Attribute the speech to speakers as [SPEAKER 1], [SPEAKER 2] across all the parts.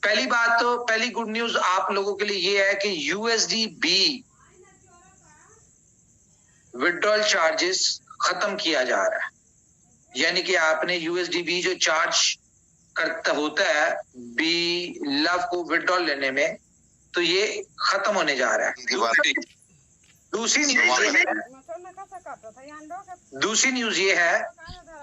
[SPEAKER 1] पहली बात तो पहली गुड न्यूज आप लोगों के लिए ये है कि यूएसडी बी विड्रॉल चार्जेस खत्म किया जा रहा है, यानी कि आपने यूएसडी बी जो चार्ज करता होता है बी लव को विड्रॉल लेने में, तो ये खत्म होने जा रहा है। दूसरी न्यूज ये है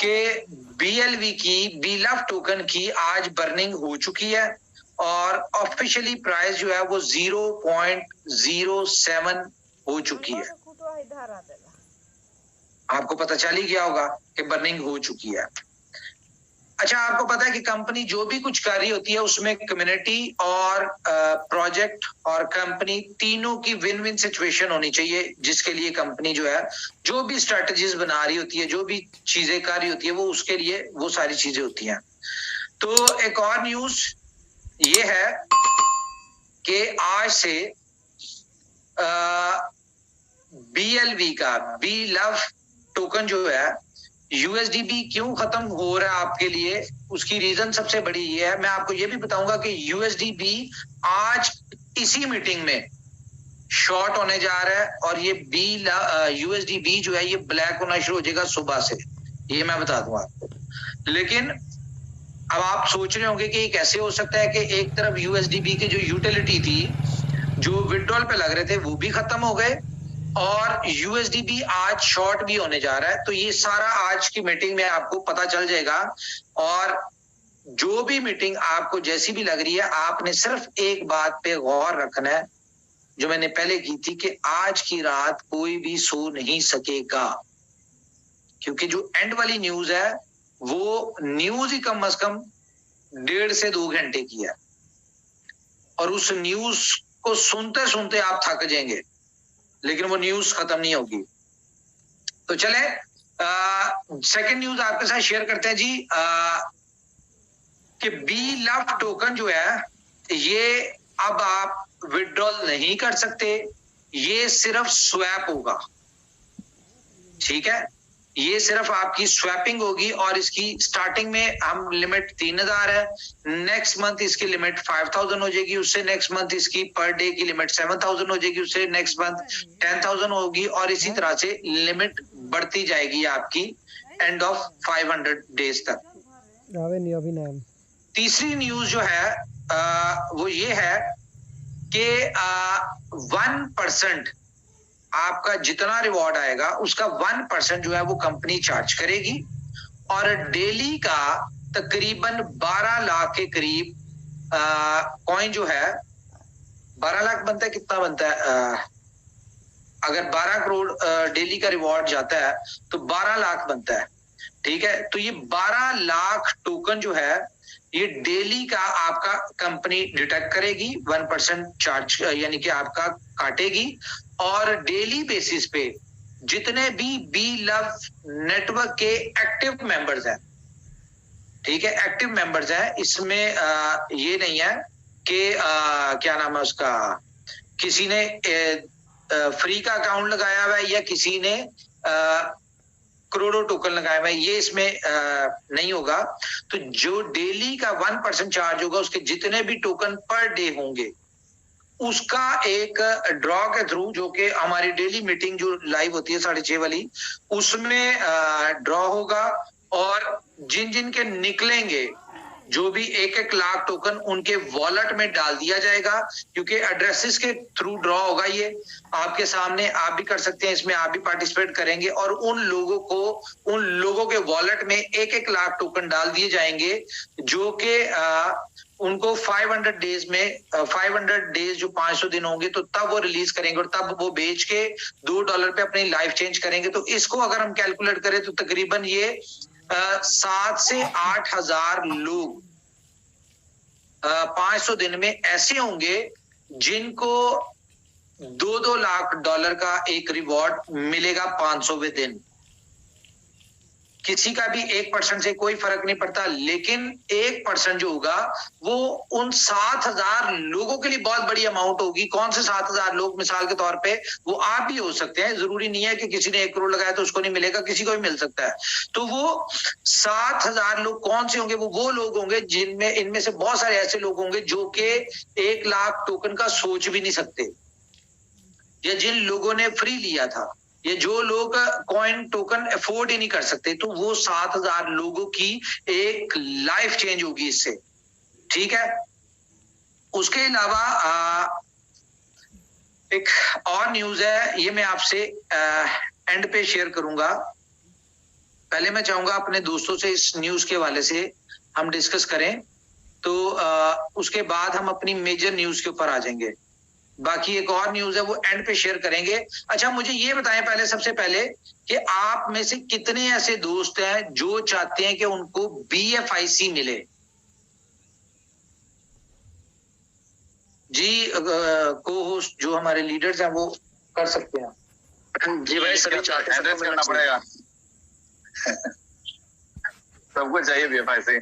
[SPEAKER 1] कि बीएलवी की बी लव टोकन की आज बर्निंग हो चुकी है और ऑफिशियली प्राइस जो है वो 0.07 हो चुकी है। आपको पता चल ही गया होगा कि बर्निंग हो चुकी है। अच्छा, आपको पता है कि कंपनी जो भी कुछ कर रही होती है उसमें कम्युनिटी और प्रोजेक्ट और कंपनी तीनों की विन विन सिचुएशन होनी चाहिए, जिसके लिए कंपनी जो है जो भी स्ट्रेटजीज बना रही होती है, जो भी चीजें कर रही होती है, वो उसके लिए वो सारी चीजें होती हैं। तो एक और न्यूज ये है कि आज से बीएलवी का बी लव टोकन जो है यूएसडीबी क्यों खत्म हो रहा है आपके लिए, उसकी रीजन सबसे बड़ी ये है। मैं आपको ये भी बताऊंगा कि यूएसडीबी आज इसी मीटिंग में शॉर्ट होने जा रहा है और ये यूएसडीबी जो है ये ब्लैक होना शुरू हो जाएगा सुबह से, ये मैं बता दूं आपको। लेकिन अब आप सोच रहे होंगे कि ये कैसे हो सकता है कि एक तरफ यूएसडीबी की जो यूटिलिटी थी, जो विड्रॉल पे लग रहे थे, वो भी खत्म हो गए और यूएसडीबी आज शॉर्ट भी होने जा रहा है। तो ये सारा आज की मीटिंग में आपको पता चल जाएगा और जो भी मीटिंग आपको जैसी भी लग रही है, आपने सिर्फ एक बात पे गौर रखना है जो मैंने पहले की थी कि आज की रात कोई भी सो नहीं सकेगा, क्योंकि जो एंड वाली न्यूज है वो न्यूज ही कम से कम 1.5 से 2 घंटे की है और उस न्यूज को सुनते सुनते आप थक जाएंगे, लेकिन वो न्यूज खत्म नहीं होगी। तो चले सेकंड न्यूज आपके साथ शेयर करते हैं जी, कि बी लव टोकन जो है ये अब आप विड्रॉल नहीं कर सकते, ये सिर्फ स्वैप होगा। ठीक है, ये सिर्फ आपकी स्वैपिंग होगी और इसकी स्टार्टिंग में हम लिमिट 3000 है, नेक्स्ट मंथ इसकी लिमिट 5000 हो जाएगी, उससे नेक्स्ट मंथ इसकी पर डे की लिमिट 7000 हो जाएगी, उससे नेक्स्ट मंथ 10000 होगी और इसी तरह से लिमिट बढ़ती जाएगी आपकी एंड ऑफ 500 डेज तक। तीसरी न्यूज जो है वो ये है कि 1% आपका जितना रिवॉर्ड आएगा उसका 1% जो है वो कंपनी चार्ज करेगी और डेली का तकरीबन 12 लाख के करीब कॉइन जो है, 12 लाख बनता है, कितना बनता है, अगर 12 करोड़ डेली का रिवॉर्ड जाता है तो 12 लाख बनता है। ठीक है, तो ये 12 लाख टोकन जो है ये डेली का आपका कंपनी डिटेक्ट करेगी, 1% चार्ज यानी कि आपका काटेगी और डेली बेसिस पे जितने भी बी लव नेटवर्क के एक्टिव मेंबर्स हैं, ठीक है, एक्टिव मेंबर्स हैं, इसमें ये नहीं है कि क्या नाम है उसका, किसी ने फ्री का अकाउंट लगाया हुआ है या किसी ने करोड़ों टोकन लगाए हुए, ये इसमें नहीं होगा। तो जो डेली का 1% चार्ज होगा उसके जितने भी टोकन पर डे होंगे उसका एक ड्रॉ के थ्रू, जो कि हमारी डेली मीटिंग जो लाइव होती है 6:30 वाली, उसमें ड्रॉ होगा और जिन जिन के निकलेंगे जो भी 1-1 लाख टोकन उनके वॉलेट में डाल दिया जाएगा, क्योंकि एड्रेसेस के थ्रू ड्रॉ होगा। ये आपके सामने, आप भी कर सकते हैं, इसमें आप भी पार्टिसिपेट करेंगे और उन लोगों के वॉलेट में 1-1 लाख टोकन डाल दिए जाएंगे जो कि उनको 500 डेज में 500 डेज जो 500 दिन होंगे तो तब वो रिलीज करेंगे और तब वो बेच के $2 पे अपनी लाइफ चेंज करेंगे। तो इसको अगर हम कैलकुलेट करें तो तकरीबन ये 7 से 8 हजार लोग 500 दिन में ऐसे होंगे जिनको $2 लाख का एक रिवॉर्ड मिलेगा 500वें दिन। किसी का भी 1% से कोई फर्क नहीं पड़ता, लेकिन 1% जो होगा वो उन 7,000 लोगों के लिए बहुत बड़ी अमाउंट होगी। कौन से 7,000 लोग? मिसाल के तौर पे वो आप भी हो सकते हैं, जरूरी नहीं है कि किसी ने 1 करोड़ लगाया तो उसको नहीं मिलेगा, किसी को भी मिल सकता है। तो वो 7,000 लोग कौन से होंगे? वो लोग होंगे जिनमें, इनमें से बहुत सारे ऐसे लोग होंगे जो कि 1 लाख टोकन का सोच भी नहीं सकते, या जिन लोगों ने फ्री लिया था, ये जो लोग कॉइन टोकन अफोर्ड ही नहीं कर सकते, तो वो 7,000 लोगों की एक लाइफ चेंज होगी इससे। ठीक है। उसके अलावा एक और न्यूज है, ये मैं आपसे एंड पे शेयर करूंगा। पहले मैं चाहूंगा अपने दोस्तों से इस न्यूज के हवाले से हम डिस्कस करें, तो उसके बाद हम अपनी मेजर न्यूज के ऊपर आ जाएंगे। बाकी एक और न्यूज है वो एंड पे शेयर करेंगे। अच्छा, मुझे ये बताएं पहले, सबसे पहले, कि आप में से कितने ऐसे दोस्त हैं जो चाहते हैं कि उनको BFIC मिले? जी, को होस्ट जो हमारे लीडर्स हैं वो कर सकते हैं।
[SPEAKER 2] जी भाई, सभी चाहते हैं, करना पड़ेगा। सबको चाहिए BFIC।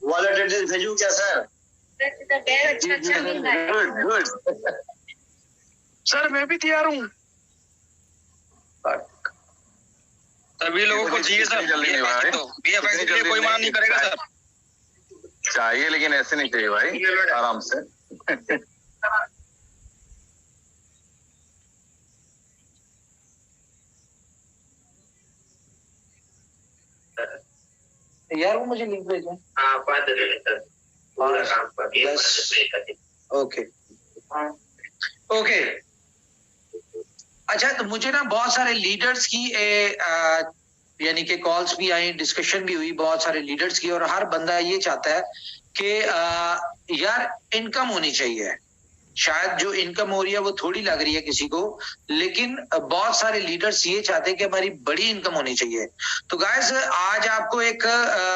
[SPEAKER 3] वॉलेट एड्रेस भेजूं क्या सर?
[SPEAKER 2] गुड
[SPEAKER 3] सर, मैं भी तैयार हूँ।
[SPEAKER 2] सभी लोगों को चाहिए सर। जल्दी नहीं भाई, BFIC के लिए कोई मना नहीं करेगा सर। चाहिए, लेकिन ऐसे नहीं चाहिए भाई, आराम से।
[SPEAKER 1] यार वो मुझे लिंक भेजें। Okay okay. अच्छा, तो मुझे ना बहुत सारे लीडर्स की यानी कि कॉल्स भी आई, डिस्कशन भी हुई बहुत सारे लीडर्स की, और हर बंदा ये चाहता है कि यार इनकम होनी चाहिए। शायद जो इनकम हो रही है वो थोड़ी लग रही है किसी को, लेकिन बहुत सारे लीडर्स ये चाहते हैं कि हमारी बड़ी इनकम होनी चाहिए। तो गाइस, आज आपको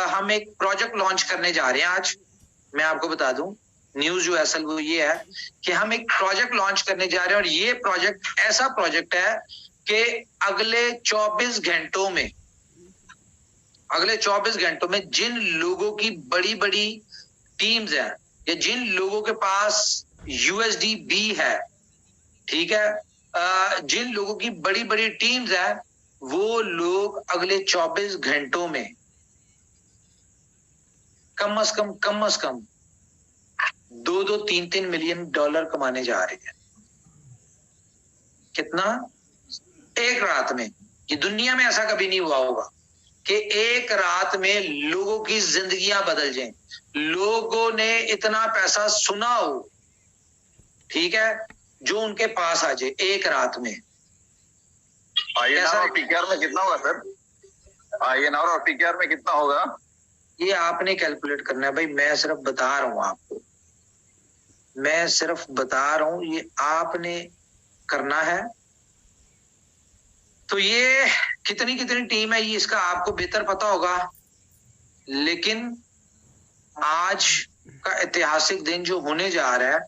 [SPEAKER 1] हम एक प्रोजेक्ट लॉन्च करने जा रहे हैं। आज मैं आपको बता दूं, न्यूज जो असल वो ये है कि हम एक प्रोजेक्ट लॉन्च करने जा रहे हैं, और ये प्रोजेक्ट ऐसा प्रोजेक्ट है कि अगले 24 घंटों में जिन लोगों की बड़ी बड़ी टीम्स हैं, या जिन लोगों के पास USDB है, ठीक है, जिन लोगों की बड़ी बड़ी टीम्स हैं, वो लोग अगले 24 घंटों में कम से कम 2-2, 3-3 मिलियन डॉलर कमाने जा रहे हैं। कितना? एक रात में। ये दुनिया में ऐसा कभी नहीं हुआ होगा कि एक रात में लोगों की जिंदगियां बदल जाएं, लोगों ने इतना पैसा सुना हो, ठीक है, जो उनके पास आ जाए एक रात में।
[SPEAKER 2] INR और PKR में कितना होगा सर? INR और PKR में कितना होगा?
[SPEAKER 1] ये आपने कैलकुलेट करना है भाई, मैं सिर्फ बता रहा हूं आपको, मैं सिर्फ बता रहा हूं, ये आपने करना है। तो ये कितनी टीम है, ये इसका आपको बेहतर पता होगा, लेकिन आज का ऐतिहासिक दिन जो होने जा रहा है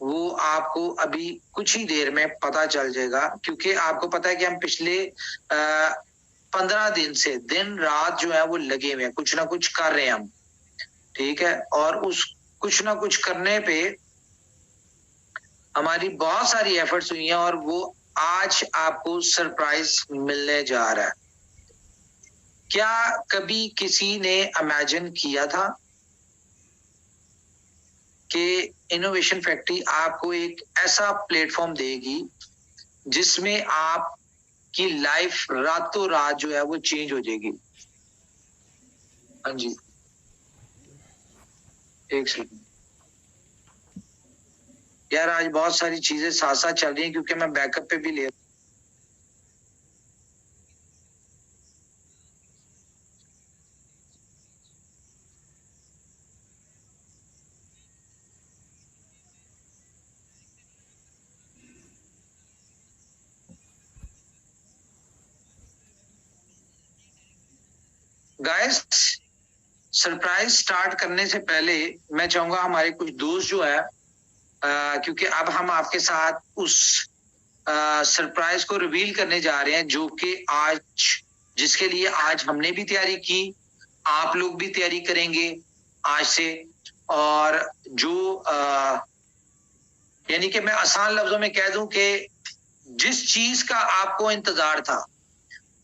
[SPEAKER 1] वो आपको अभी कुछ ही देर में पता चल जाएगा, क्योंकि आपको पता है कि हम पिछले 15 दिन से दिन रात जो है वो लगे हुए हैं, कुछ ना कुछ कर रहे हैं हम, ठीक है। और उस कुछ ना कुछ करने पे हमारी बहुत सारी एफर्ट्स हुई हैं, और वो आज आपको सरप्राइज मिलने जा रहा है। क्या कभी किसी ने इमेजिन किया था कि इनोवेशन फैक्ट्री आपको एक ऐसा प्लेटफॉर्म देगी जिसमें आपकी लाइफ रातों रात जो है वो चेंज हो जाएगी? हाँ जी, एक सेकंड यार, आज बहुत सारी चीजें साथ साथ चल रही हैं क्योंकि मैं बैकअप पे भी ले रहा हूं। गाइस, सरप्राइज स्टार्ट करने से पहले मैं चाहूंगा हमारे कुछ दोस्त जो है, क्योंकि अब हम आपके साथ उस सरप्राइज को रिवील करने जा रहे हैं जो कि आज जिसके लिए आज हमने भी तैयारी की, आप लोग भी तैयारी करेंगे आज से। और जो यानी कि मैं आसान लफ्जों में कह दूं कि जिस चीज का आपको इंतजार था,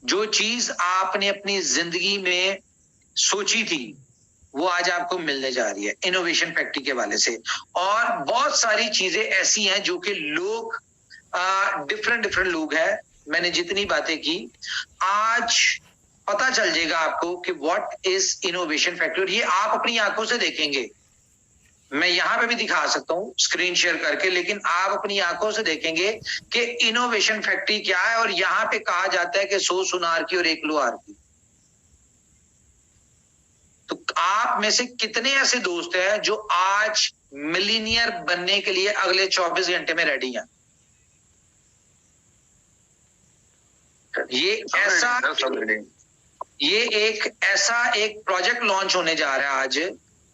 [SPEAKER 1] जो चीज आपने अपनी जिंदगी में सोची थी, वो आज आपको मिलने जा रही है इनोवेशन फैक्ट्री के वाले से। और बहुत सारी चीजें ऐसी हैं जो कि लोग डिफरेंट लोग हैं, मैंने जितनी बातें की आज पता चल जाएगा आपको कि व्हाट इज इनोवेशन फैक्ट्री। ये आप अपनी आंखों से देखेंगे, मैं यहां पे भी दिखा सकता हूं स्क्रीन शेयर करके, लेकिन आप अपनी आंखों से देखेंगे कि इनोवेशन फैक्ट्री क्या है। और यहां पे कहा जाता है कि 100 सुनार की और 1 लोहार की। तो आप में से कितने ऐसे दोस्त हैं जो आज मिलीनियर बनने के लिए अगले 24 घंटे में रेडी हैं? ये एक ऐसा एक प्रोजेक्ट लॉन्च होने जा रहा है आज,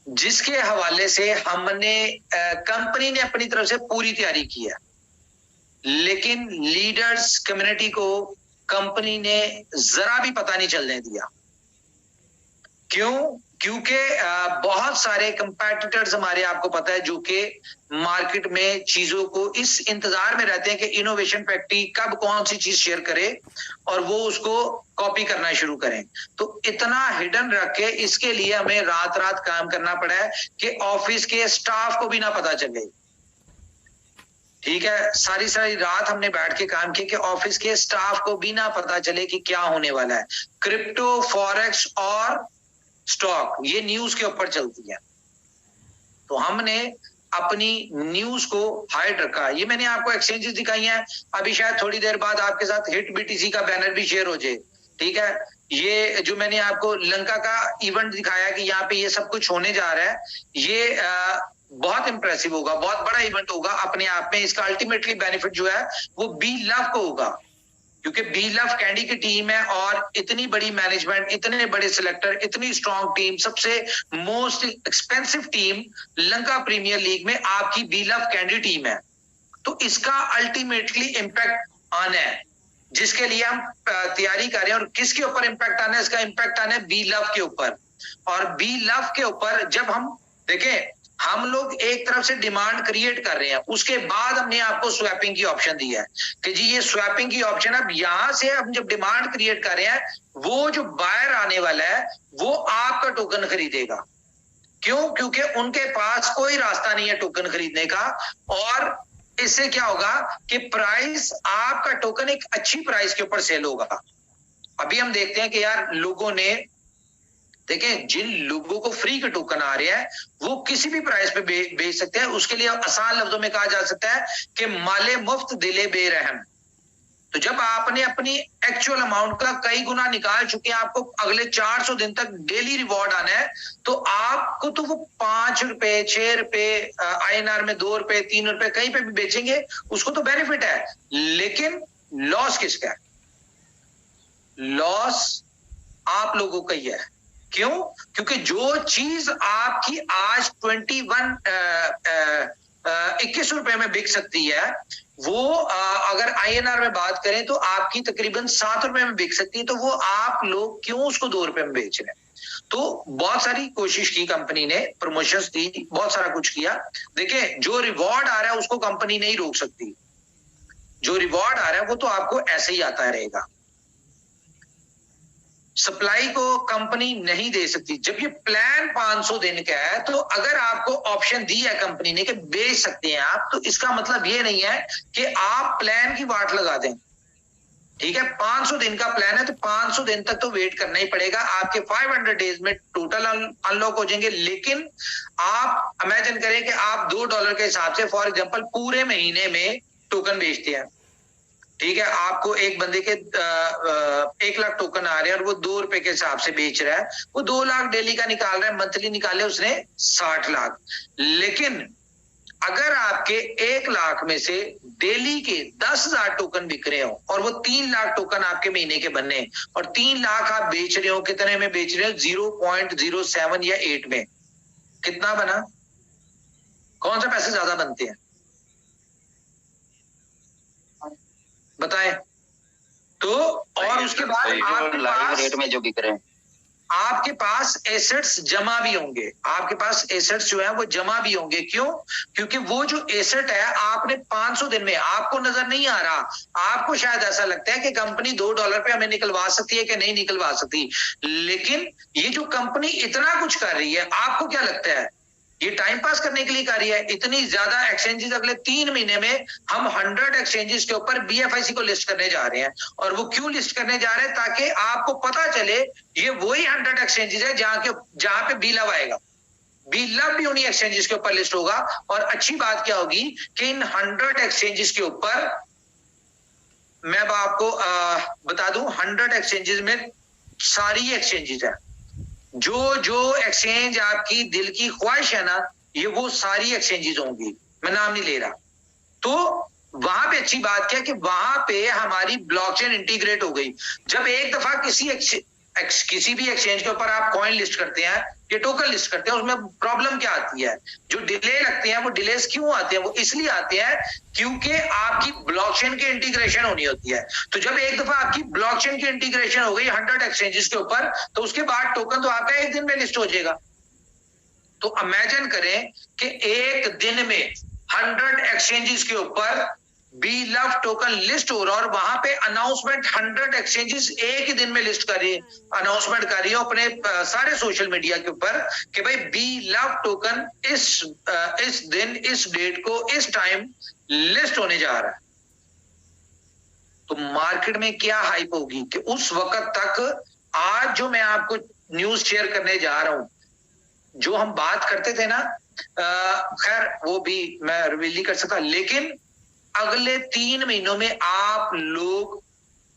[SPEAKER 1] जिसके हवाले से हमने कंपनी ने अपनी तरफ से पूरी तैयारी की है, लेकिन लीडर्स कम्युनिटी को कंपनी ने जरा भी पता नहीं चलने दिया। क्यों? क्योंकि बहुत सारे कंपेटिटर्स हमारे, आपको पता है, जो कि मार्केट में चीजों को इस इंतजार में रहते हैं कि इनोवेशन फैक्ट्री कब कौन सी चीज शेयर करे और वो उसको कॉपी करना शुरू करें। तो इतना हिडन रख के इसके लिए हमें रात रात काम करना पड़ा है कि ऑफिस के स्टाफ को भी ना पता चले। ठीक है, सारी सारी रात हमने बैठ के काम किया कि ऑफिस के स्टाफ को भी ना पता चले कि क्या होने वाला है। क्रिप्टो, फॉरेक्स और स्टॉक, ये न्यूज के ऊपर चलती है। तो हमने अपनी न्यूज को हाइड रखा। ये मैंने आपको एक्सचेंजेस दिखाई हैं, अभी शायद थोड़ी देर बाद आपके साथ हिट बीटीसी का बैनर भी शेयर हो जाए। ठीक है, ये जो मैंने आपको लंका का इवेंट दिखाया कि यहाँ पे ये सब कुछ होने जा रहा है, ये बहुत इंप्रेसिव होगा, बहुत बड़ा इवेंट होगा अपने आप में। इसका अल्टीमेटली बेनिफिट जो है वो बी लव को होगा, क्योंकि बी लव कैंडी की टीम है और इतनी बड़ी मैनेजमेंट, इतने बड़े सिलेक्टर, इतनी स्ट्रांग टीम, सबसे most expensive team Lanka premier league में आपकी बी लव कैंडी टीम है। तो इसका अल्टीमेटली इम्पैक्ट आना है, जिसके लिए हम तैयारी कर रहे हैं। और किसके ऊपर इम्पैक्ट आना है? इसका इम्पैक्ट आना है बी लव के ऊपर। और बी लव के ऊपर जब हम देखें, हम लोग एक तरफ से डिमांड क्रिएट कर रहे हैं, उसके बाद हमने आपको स्वैपिंग की ऑप्शन दी है कि जी ये स्वैपिंग की ऑप्शन, अब यहां से हम जब डिमांड क्रिएट कर रहे हैं, वो जो बायर आने वाला है वो आपका टोकन खरीदेगा। क्यों? क्योंकि उनके पास कोई रास्ता नहीं है टोकन खरीदने का। और इससे क्या होगा कि प्राइस, आपका टोकन एक अच्छी प्राइस के ऊपर सेल होगा। अभी हम देखते हैं कि यार लोगों ने, देखें, जिन लोगों को फ्री के टोकन आ रहे हैं वो किसी भी प्राइस पे बेच सकते हैं। उसके लिए आसान लफ्जों में कहा जा सकता है कि माले मुफ्त दिले बेरहम। तो जब आपने अपनी एक्चुअल अमाउंट का कई गुना निकाल चुके हैं, आपको अगले 400 दिन तक डेली रिवॉर्ड आना है, तो आपको तो वो 5 रुपए, 6 रुपए, INR में 2 रुपए, 3 रुपए कहीं पे भी बेचेंगे, उसको तो बेनिफिट है। लेकिन लॉस किसका है? लॉस आप लोगों का ही है। क्यों? क्योंकि जो चीज आपकी आज 21 रुपए में बिक सकती है, वो अगर INR में बात करें तो आपकी तकरीबन 7 रुपए में बिक सकती है। तो वो आप लोग क्यों उसको 2 रुपए में बेच रहे हैं? तो बहुत सारी कोशिश की कंपनी ने, प्रमोशंस दी, बहुत सारा कुछ किया। देखिए, जो रिवॉर्ड आ रहा है उसको कंपनी नहीं रोक सकती। जो रिवॉर्ड आ रहा है वो तो आपको ऐसे ही आता रहेगा। सप्लाई को कंपनी नहीं दे सकती। जब ये प्लान 500 दिन का है, तो अगर आपको ऑप्शन दी है कंपनी ने कि बेच सकते हैं आप, तो इसका मतलब ये नहीं है कि आप प्लान की वाट लगा दें। ठीक है, 500 दिन का प्लान है तो 500 दिन तक तो वेट करना ही पड़ेगा। आपके 500 डेज में टोटल अनलॉक हो जाएंगे। लेकिन आप इमेजिन करें कि आप $2 के हिसाब से फॉर एग्जांपल पूरे महीने में टोकन बेचते हैं। ठीक है, आपको एक बंदे के 1 लाख टोकन आ रहे हैं और वो 2 रुपए के हिसाब से बेच रहा है, वो 2 लाख डेली का निकाल रहा है, मंथली निकाले उसने 60 लाख। लेकिन अगर आपके 1 लाख में से डेली के 10,000 टोकन बिक रहे हो और वो 3 लाख टोकन आपके महीने के बनने, और 3 लाख आप बेच रहे हो, कितने में बेच रहे हो? 0.07 या 8 में। कितना बना? कौन सा पैसे ज्यादा बनते हैं बताएं? तो और उसके बाद
[SPEAKER 2] लाइव रेट में जो बिक रहे हैं,
[SPEAKER 1] आपके पास एसेट्स जमा भी होंगे, आपके पास एसेट्स जो है वो जमा भी होंगे। क्यों? क्योंकि वो जो एसेट है आपने 500 दिन में, आपको नजर नहीं आ रहा, आपको शायद ऐसा लगता है कि कंपनी $2 पे हमें निकलवा सकती है कि नहीं निकलवा सकती, लेकिन ये जो कंपनी इतना कुछ कर रही है, आपको क्या लगता है ये टाइम पास करने के लिए कर रही है? इतनी ज्यादा एक्सचेंजेस अगले 3 महीने में हम 100 एक्सचेंजेस के ऊपर BFIC को लिस्ट करने जा रहे हैं। और वो क्यों लिस्ट करने जा रहे हैं? ताकि आपको पता चले ये वही 100 एक्सचेंजेस है जहां पे बी लव आएगा। बी लव भी उन्हीं एक्सचेंजेस के ऊपर लिस्ट होगा। और अच्छी बात क्या होगी कि इन 100 एक्सचेंजेस के ऊपर मैं आपको बता दूं, 100 एक्सचेंजेस में सारी एक्सचेंजेस है, जो एक्सचेंज आपकी दिल की ख्वाहिश है ना, ये वो सारी एक्सचेंजेस होंगी, मैं नाम नहीं ले रहा। तो वहां पे अच्छी बात क्या है कि वहां पे हमारी ब्लॉकचेन इंटीग्रेट हो गई। जब एक दफा किसी भी एक्सचेंज के ऊपर आप कॉइन लिस्ट करते हैं, ये टोकन लिस्ट करते हैं, उसमें प्रॉब्लम क्या आती है? जो डिले लगते हैं, वो डिलेस क्यों आते हैं? वो इसलिए आते हैं क्योंकि आपकी ब्लॉकचेन की इंटीग्रेशन होनी होती है। तो जब एक दफा आपकी ब्लॉकचेन की इंटीग्रेशन हो गई 100 एक्सचेंजेस के ऊपर, तो उसके बाद टोकन तो आपका एक दिन में लिस्ट हो जाएगा। तो इमेजिन करें कि एक दिन में 100 एक्सचेंजेस के ऊपर बी लव टोकन लिस्ट हो रहा है और वहां पे अनाउंसमेंट 100 एक्सचेंजेस एक ही दिन में लिस्ट कर रही है, अनाउंसमेंट कर रही है अपने सारे सोशल मीडिया के ऊपर कि भाई बी लव टोकन इस दिन, इस डेट को, इस टाइम लिस्ट होने जा रहा है। तो मार्केट में क्या हाइप होगी कि उस वक्त तक, आज जो मैं आपको न्यूज शेयर करने जा रहा हूं, जो हम बात करते थे ना, खैर वो भी मैं रिवील नहीं कर सकता, लेकिन अगले 3 महीनों में आप लोग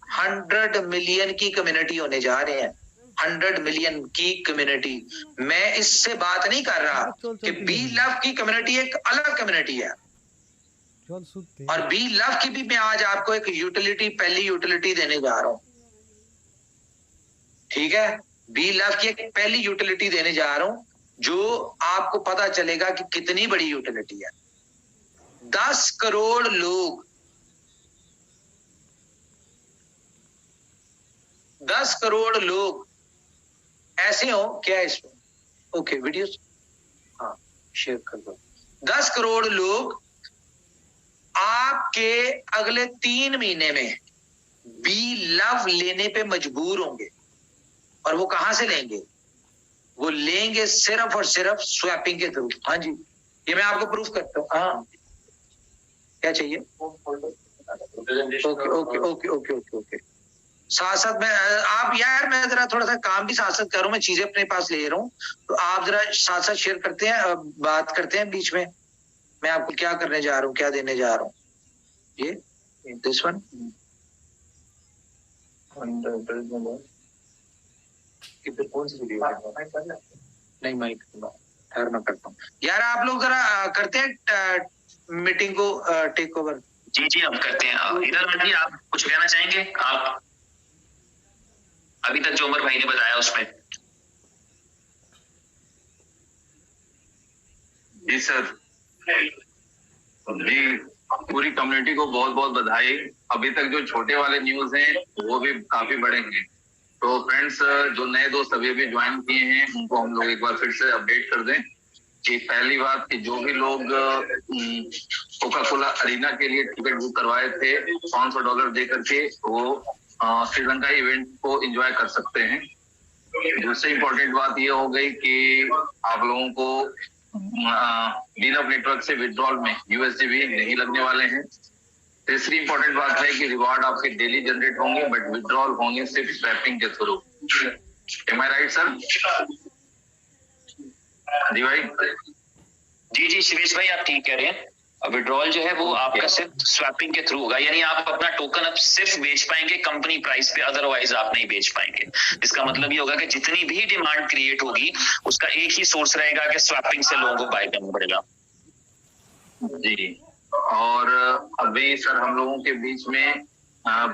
[SPEAKER 1] 100 मिलियन की कम्युनिटी होने जा रहे हैं। 100 मिलियन की कम्युनिटी। मैं इससे बात नहीं कर रहा कि बी लव की कम्युनिटी एक अलग कम्युनिटी है, और बी लव की भी मैं आज आपको एक यूटिलिटी, पहली यूटिलिटी देने जा रहा हूं। ठीक है, बी लव की एक पहली यूटिलिटी देने जा रहा हूं, जो आपको पता चलेगा कि कितनी बड़ी यूटिलिटी है। 10 करोड़ लोग, 10 करोड़ लोग ऐसे हो क्या इसमें? ओके, वीडियोस हाँ शेयर कर दो। 10 करोड़ लोग आपके अगले 3 महीने में बी लव लेने पे मजबूर होंगे। और वो कहां से लेंगे? वो लेंगे सिर्फ और सिर्फ स्वैपिंग के थ्रू। हाँ जी, ये मैं आपको प्रूफ करता हूँ। हाँ, क्या चाहिए? Okay okay okay okay okay okay. साथ साथ मैं आप यार, मैं जरा थोड़ा सा काम भी साथ साथ कर रहा हूँ, मैं चीजें अपने पास ले रहा हूँ, तो आप जरा साथ साथ शेयर करते हैं, बात करते हैं बीच में। मैं आपको क्या करने जा रहा हूँ, क्या देने जा रहा हूँ। ये दिस वन कौन सी वीडियो? नहीं माइक खैर मैं करता हूँ यार। आप लोग जरा करते हैं मीटिंग को टेक ओवर।
[SPEAKER 4] जी जी हम करते हैं। इधर जी आप कुछ कहना चाहेंगे? आप अभी तक जो उमर भाई ने बताया उसमें।
[SPEAKER 2] जी सर, जी पूरी कम्युनिटी को बहुत बहुत बधाई। अभी तक जो छोटे वाले न्यूज हैं वो भी काफी बड़े हैं। तो फ्रेंड्स, जो नए दोस्त अभी अभी ज्वाइन किए हैं उनको हम लोग एक बार फिर से अपडेट कर दें कि पहली बात कि जो भी लोग कोका कोला अरीना के लिए टिकट बुक करवाए थे $500 दे करके, वो श्रीलंका इवेंट को एंजॉय कर सकते हैं। दूसरी इंपॉर्टेंट बात ये हो गई कि आप लोगों को बी लव नेटवर्क से विड्रॉल में USDB नहीं लगने वाले हैं। तीसरी इंपॉर्टेंट बात है कि रिवार्ड आपके डेली जनरेट होंगे, बट विड्रॉल होंगे सिर्फ स्वैपिंग के थ्रू। एम आई राइट सर? जी भाई।
[SPEAKER 4] जी जी शिवेश भाई आप ठीक कह रहे हैं। विड्रॉल जो है वो आपका सिर्फ स्वैपिंग के थ्रू होगा, यानी आप अपना टोकन अब सिर्फ बेच पाएंगे कंपनी प्राइस पे, अदरवाइज आप नहीं बेच पाएंगे। इसका मतलब ये होगा कि जितनी भी डिमांड क्रिएट होगी उसका एक ही सोर्स रहेगा कि स्वैपिंग से लोगों को बाय करना पड़ेगा।
[SPEAKER 2] जी, और अभी सर हम लोगों के बीच में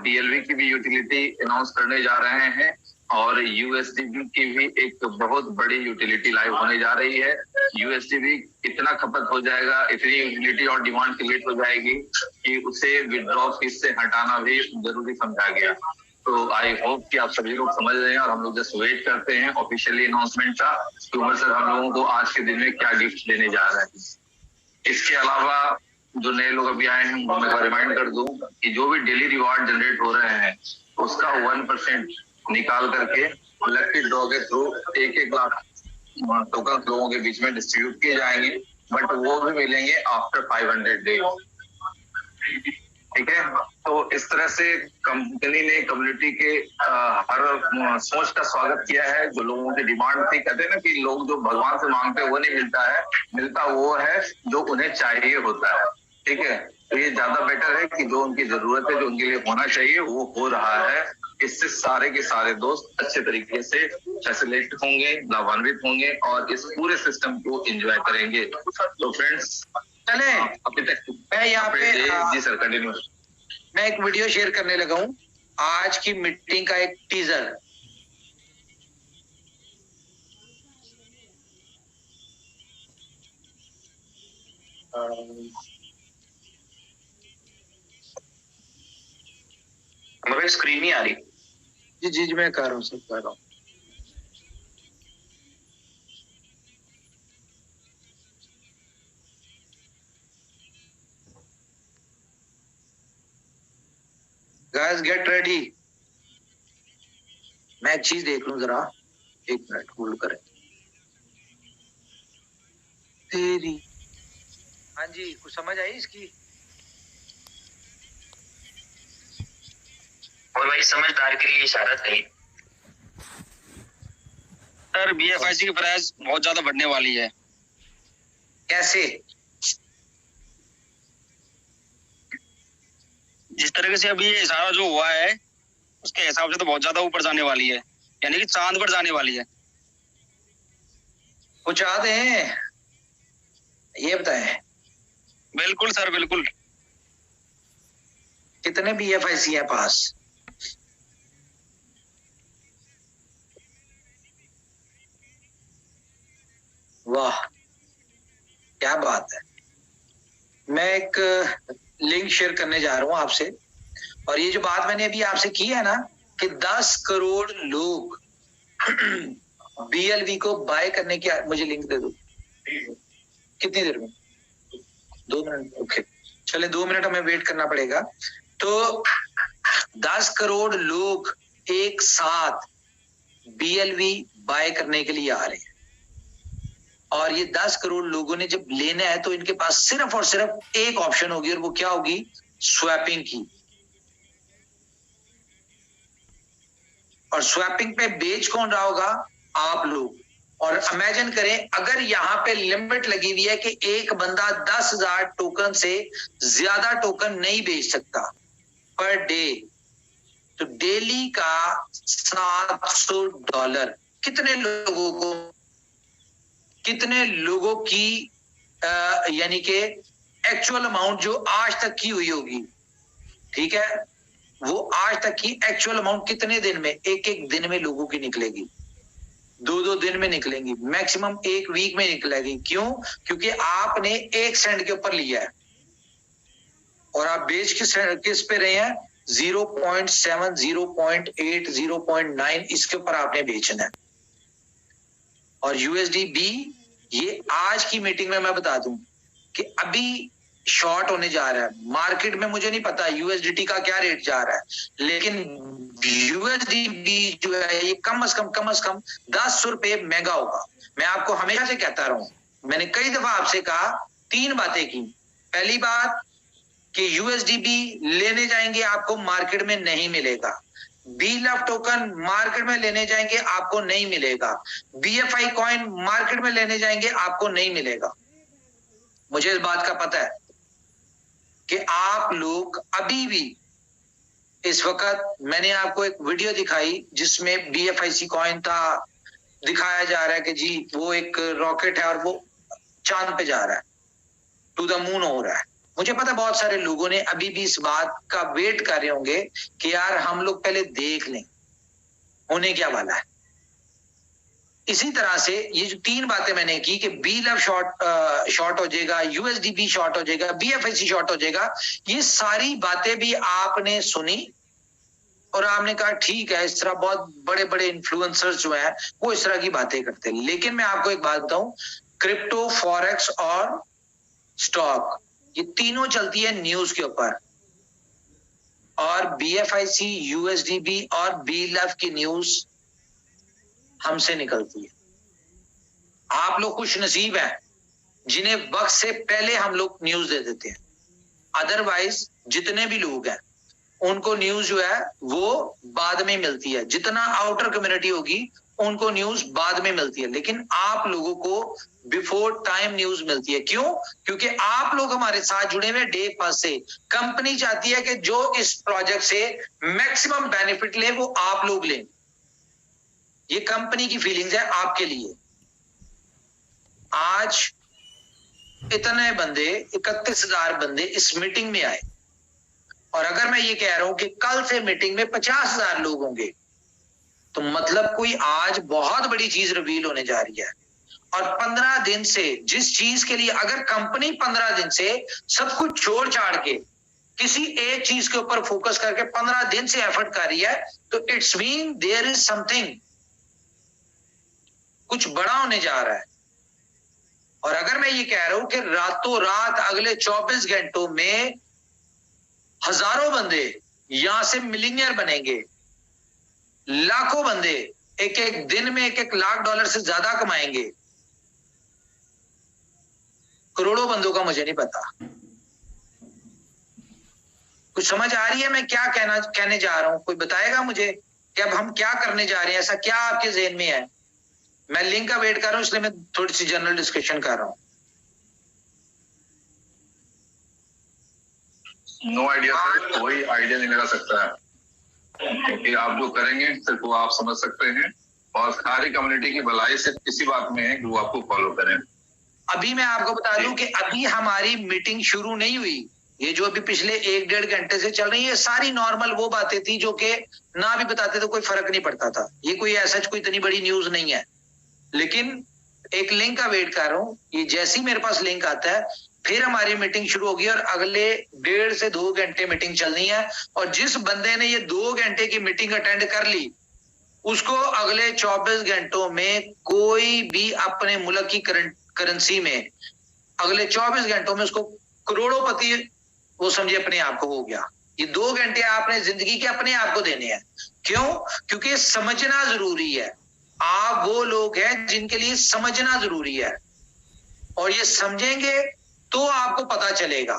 [SPEAKER 2] BLV की भी यूटिलिटी अनाउंस करने जा रहे हैं, और USDB की भी एक बहुत बड़ी यूटिलिटी लाइव होने जा रही है। USDB इतना खपत हो जाएगा, इतनी यूटिलिटी और डिमांड क्रिएट हो जाएगी कि उसे विड्रॉ फीस से हटाना भी जरूरी समझा गया। तो आई होप कि आप सभी लोग समझ रहे हैं और हम लोग जस्ट वेट करते हैं ऑफिशियली अनाउंसमेंट का कि उमर सर हम लोगों को आज के दिन में क्या गिफ्ट देने जा रहे हैं। इसके अलावा जो नए लोग अभी आए हैं उनको मैं रिमाइंड कर दूं कि जो भी डेली रिवार्ड जनरेट हो रहे हैं उसका 1% निकाल करके लकी ड्रॉ के थ्रू 1-1 लाख टोकन लोगों के बीच में डिस्ट्रीब्यूट किए जाएंगे, बट वो भी मिलेंगे आफ्टर 500 डेज। ठीक है, तो इस तरह से कंपनी ने कम्युनिटी के हर सोच का स्वागत किया है। जो लोगों की डिमांड थी, कहते हैं ना कि लोग जो भगवान से मांगते हैं वो नहीं मिलता है, मिलता वो है जो उन्हें चाहिए होता है। ठीक है, तो ये ज्यादा बेटर है कि जो उनकी जरूरत है, जो उनके लिए होना चाहिए वो हो रहा है। इससे सारे के सारे दोस्त अच्छे तरीके से फैसिलिटेट होंगे, लाभान्वित होंगे और इस पूरे सिस्टम को एंजॉय करेंगे। तो फ्रेंड्स
[SPEAKER 1] चले
[SPEAKER 2] अभी तक
[SPEAKER 1] मैं यहाँ पे
[SPEAKER 2] जी सर कंटिन्यू।
[SPEAKER 1] मैं एक वीडियो शेयर करने लगा हूँ आज की मीटिंग का, एक टीजर।
[SPEAKER 4] मेरी स्क्रीन नहीं आ रही।
[SPEAKER 1] जी जी मैं कर रहा हूँ, सब कर रहा हूँ। Guys get ready. मैं एक चीज देख लूं जरा, 1 मिनट होल्ड करें। तेरी हाँ जी, कुछ समझ आई इसकी?
[SPEAKER 4] और भाई समझदार के लिए इशारा कही।
[SPEAKER 5] सर BFIC की प्राइस बहुत ज्यादा बढ़ने वाली है।
[SPEAKER 1] कैसे?
[SPEAKER 5] जिस तरीके से अभी ये इशारा जो हुआ है उसके हिसाब से तो बहुत ज्यादा ऊपर जाने वाली है, यानी कि चांद पर जाने वाली है।
[SPEAKER 1] पहुंचा दें ये बताएं।
[SPEAKER 5] बिल्कुल सर बिल्कुल।
[SPEAKER 1] कितने BFIC है पास? वाह क्या बात है। मैं एक लिंक शेयर करने जा रहा हूं आपसे, और ये जो बात मैंने अभी आपसे की है ना कि 10 करोड़ लोग BLV को बाय करने की, मुझे लिंक दे दो। कितनी देर में? 2 मिनट। ओके चले, 2 मिनट हमें वेट करना पड़ेगा। तो 10 करोड़ लोग एक साथ BLV बाय करने के लिए आ रहे हैं, और ये 10 करोड़ लोगों ने जब लेना है तो इनके पास सिर्फ और सिर्फ एक ऑप्शन होगी, और वो क्या होगी? स्वैपिंग की। और स्वैपिंग पे बेच कौन रहा होगा? आप लोग। और इमेजिन करें अगर यहाँ पे लिमिट लगी हुई है कि एक बंदा 10,000 टोकन से ज्यादा टोकन नहीं बेच सकता पर डे, तो डेली का $700 कितने लोगों की यानी कि एक्चुअल अमाउंट जो आज तक की हुई होगी, ठीक है, वो आज तक की एक्चुअल अमाउंट कितने दिन में? एक दिन में लोगों की निकलेगी, 2 दिन में निकलेंगी, मैक्सिमम 1 वीक में निकलेगी। क्यों? क्योंकि आपने 1 सेंट के ऊपर लिया है और आप बेच किस पे रहे हैं? 0.7, 0.8, 0.9 इसके ऊपर आपने बेचना है। और USDB ये आज की मीटिंग में मैं बता दूं कि अभी शॉर्ट होने जा रहा है मार्केट में। मुझे नहीं पता USDT का क्या रेट जा रहा है, लेकिन USDB जो है ये कम से कम 10 रुपए महंगा होगा। मैं आपको हमेशा से कहता रहा हूं, मैंने कई दफा आपसे कहा, 3 बातें की। पहली बात कि USDB लेने जाएंगे आपको मार्केट में नहीं मिलेगा, BLV टोकन मार्केट में लेने जाएंगे आपको नहीं मिलेगा, BFI कॉइन मार्केट में लेने जाएंगे आपको नहीं मिलेगा। मुझे इस बात का पता है कि आप लोग अभी भी इस वक्त, मैंने आपको एक वीडियो दिखाई जिसमें BFIC कॉइन था, दिखाया जा रहा है कि जी वो एक रॉकेट है और वो चांद पे जा रहा है, टू द मून हो रहा है। मुझे पता बहुत सारे लोगों ने अभी भी इस बात का वेट कर रहे होंगे कि यार हम लोग पहले देख लें होने क्या वाला है। इसी तरह से ये जो 3 बातें मैंने की कि BLV शॉर्ट हो जाएगा, USDB शॉर्ट हो जाएगा, BFIC शॉर्ट हो जाएगा, ये सारी बातें भी आपने सुनी और आपने कहा ठीक है, इस तरह बहुत बड़े बड़े इन्फ्लुएंसर्स जो हैं वो इस तरह की बातें करते हैं। लेकिन मैं आपको एक बात बताऊं, क्रिप्टो, फॉरेक्स और स्टॉक, ये तीनों चलती है न्यूज के ऊपर, और BFIC, USDB और BLF की न्यूज हमसे निकलती है। आप लोग खुश नसीब हैं जिन्हें वक्त से पहले हम लोग न्यूज दे देते हैं। अदरवाइज जितने भी लोग हैं उनको न्यूज जो है वो बाद में मिलती है। जितना आउटर कम्युनिटी होगी उनको न्यूज बाद में मिलती है, लेकिन आप लोगों को बिफोर टाइम न्यूज मिलती है। क्यों? क्योंकि आप लोग हमारे साथ जुड़े हुए डे फर्स्ट से। कंपनी चाहती है कि जो इस प्रोजेक्ट से मैक्सिमम बेनिफिट ले वो आप लोग लें। ये कंपनी की फीलिंग्स है आपके लिए। आज इतने बंदे, 31,000 बंदे इस मीटिंग में आए, और अगर मैं ये कह रहा हूं कि कल से मीटिंग में 50,000 लोग होंगे, तो मतलब कोई आज बहुत बड़ी चीज रिवील होने जा रही है। और 15 दिन से जिस चीज के लिए अगर कंपनी 15 दिन से सब कुछ छोड़ छाड़ के किसी एक चीज के ऊपर फोकस करके 15 दिन से एफर्ट कर रही है, तो it's mean there is something, कुछ बड़ा होने जा रहा है। और अगर मैं ये कह रहा हूं कि रातों रात अगले 24 घंटों में हजारों बंदे यहां से मिलियनियर बनेंगे, लाखों बंदे एक एक दिन में $1-1 लाख से ज्यादा कमाएंगे, करोड़ों बंदों का मुझे नहीं पता। कुछ समझ आ रही है मैं क्या कहने जा रहा हूं? कोई बताएगा मुझे कि अब हम क्या करने जा रहे हैं? ऐसा क्या आपके जहन में है? मैं लिंक का वेट कर रहा हूं, इसलिए मैं थोड़ी सी जनरल डिस्कशन कर रहा हूं।
[SPEAKER 2] नो आइडिया सर, कोई आइडिया नहीं लगा सकता है, क्योंकि आप जो करेंगे सिर्फ वो आप समझ सकते हैं, और सारी कम्युनिटी की भलाई सिर्फ इसी बात में है कि वो आपको फॉलो करें।
[SPEAKER 1] अभी मैं आपको बता दूं कि अभी हमारी मीटिंग शुरू नहीं हुई। ये जो अभी पिछले 1-1.5 घंटे से चल रही है, सारी नॉर्मल वो बातें थी जो कि ना भी बताते तो कोई फर्क नहीं पड़ता था। ये कोई ऐसा कोई इतनी बड़ी न्यूज नहीं है। लेकिन एक लिंक का वेट कर रहा हूं, ये जैसे ही मेरे पास लिंक आता है फिर हमारी मीटिंग शुरू होगी, और अगले 1.5 से 2 घंटे मीटिंग चलनी है। और जिस बंदे ने ये 2 घंटे की मीटिंग अटेंड कर ली, उसको अगले 24 घंटों में कोई भी अपने मुल्क की करेंसी में अगले 24 घंटों में उसको करोड़ोंपति वो समझे अपने आप को हो गया। ये 2 घंटे आपने जिंदगी के अपने आप को देने हैं। क्यों? क्योंकि समझना जरूरी है। आप वो लोग हैं जिनके लिए समझना जरूरी है, और ये समझेंगे तो आपको पता चलेगा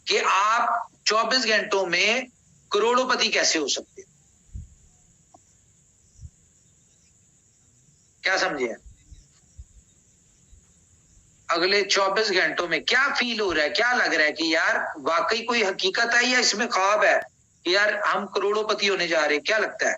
[SPEAKER 1] कि आप 24 घंटों में करोड़ोंपति कैसे हो सकते हैं। क्या समझे? अगले 24 घंटों में क्या फील हो रहा है, क्या लग रहा है कि यार वाकई कोई हकीकत है या इसमें ख्वाब है कि यार हम करोड़ोंपति होने जा रहे हैं? क्या लगता है?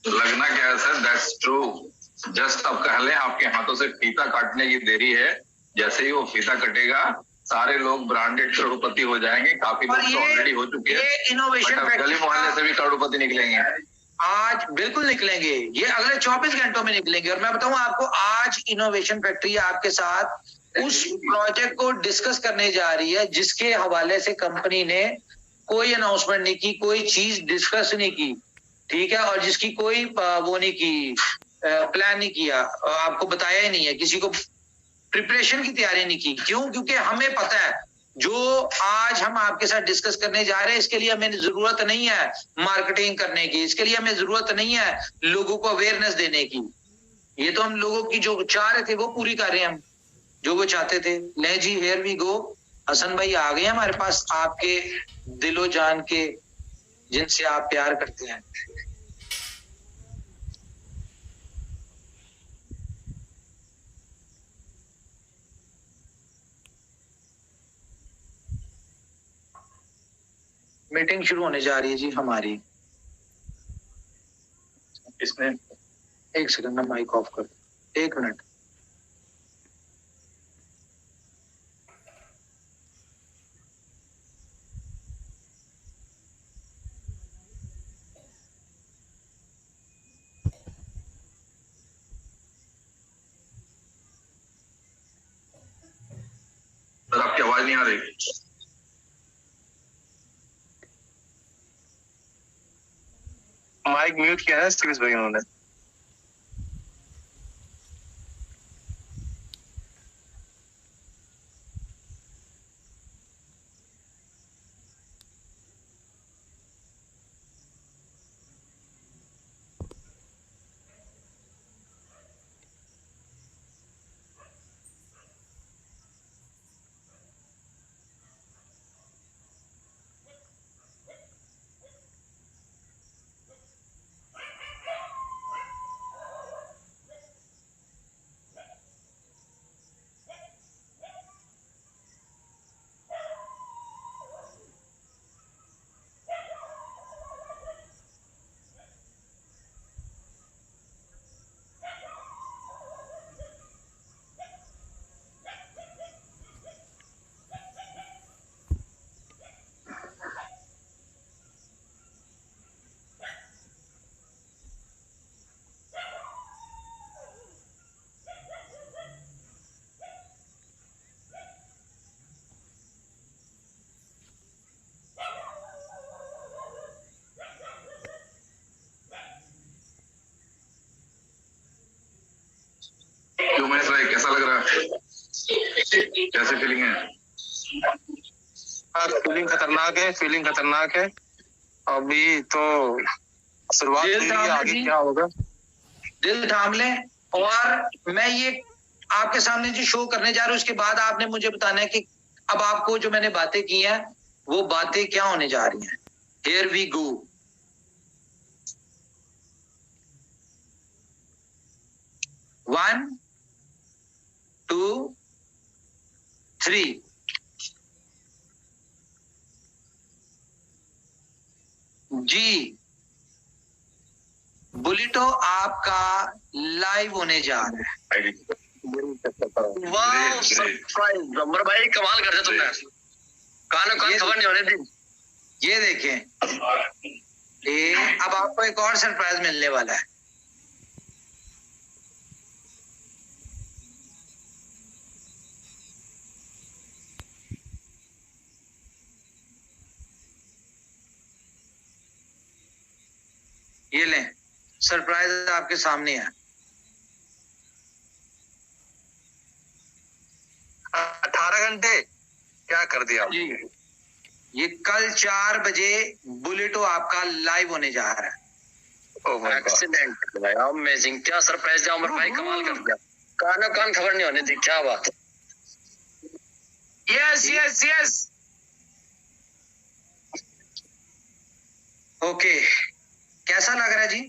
[SPEAKER 2] लगना क्या है सर, दैट्स ट्रू। जस्ट अब कह लें आपके हाथों से फीता काटने की देरी है। जैसे ही वो फीता कटेगा सारे लोग ब्रांडेड करोड़पति हो जाएंगे। काफी लोग तो ऑलरेडी हो चुके हैं,
[SPEAKER 1] इनोवेशन
[SPEAKER 2] गली मोहल्ले से भी करोड़पति निकलेंगे।
[SPEAKER 1] आज बिल्कुल निकलेंगे, ये अगले 24 घंटों में निकलेंगे। और मैं बताऊं आपको, आज इनोवेशन फैक्ट्री आपके साथ उस प्रोजेक्ट को डिस्कस करने जा रही है जिसके हवाले से कंपनी ने कोई अनाउंसमेंट नहीं की, कोई चीज डिस्कस नहीं की, ठीक है, और जिसकी कोई वो नहीं की, प्लान नहीं किया, आपको बताया ही नहीं है, किसी को प्रिपरेशन की तैयारी नहीं की। क्यों? क्योंकि हमें पता है जो आज हम आपके साथ डिस्कस करने जा रहे हैं इसके लिए हमें जरूरत नहीं है मार्केटिंग करने की, इसके लिए हमें जरूरत नहीं है लोगों को अवेयरनेस देने की। ये तो हम लोगों की जो चाह रहे थे वो पूरी कर रहे हैं, हम जो वो चाहते थे। ले जी, हियर वी गो। हसन भाई आ गए हमारे पास, आपके दिलो जान के, जिनसे आप प्यार करते हैं। मीटिंग शुरू होने जा रही है जी हमारी।
[SPEAKER 2] इसमें
[SPEAKER 1] 1 सेकंड ना, माइक ऑफ कर, 1 मिनट।
[SPEAKER 2] सर आपकी आवाज नहीं आ रही।
[SPEAKER 3] माइक म्यूट किया है श्रीष भाई उन्होंने।
[SPEAKER 2] क्यों महेश भाई, कैसा लग रहा है? कैसे फीलिंग है?
[SPEAKER 3] फीलिंग खतरनाक है। अभी तो शुरुआत हुई है, आगे क्या होगा?
[SPEAKER 1] दिल थाम लें। और मैं ये आपके सामने जो शो करने जा रहा हूं, उसके बाद आपने मुझे बताना है कि अब आपको जो मैंने बातें की हैं वो बातें क्या होने जा रही हैं। Here we go. 1 2 3। जी, बुलेटो आपका लाइव होने जा रहा है।
[SPEAKER 3] वाह सरप्राइज गब्बर भाई, कमाल कर दिया तुमने। कान खबर नहीं होने दी।
[SPEAKER 1] ये देखें, ये अब आपको एक और सरप्राइज मिलने वाला है। ये लें, सरप्राइज आपके सामने है।
[SPEAKER 3] 18 घंटे क्या कर दिया
[SPEAKER 1] जी, ये कल 4 बजे बुलेटो आपका लाइव होने जा रहा है।
[SPEAKER 3] एक्सीलेंट भाई, अमेजिंग, क्या सरप्राइज दिया उमर भाई, कमाल कर दिया। कान खबर नहीं होने दी, क्या बात है। यस
[SPEAKER 1] ओके, कैसा लग रहा है जी?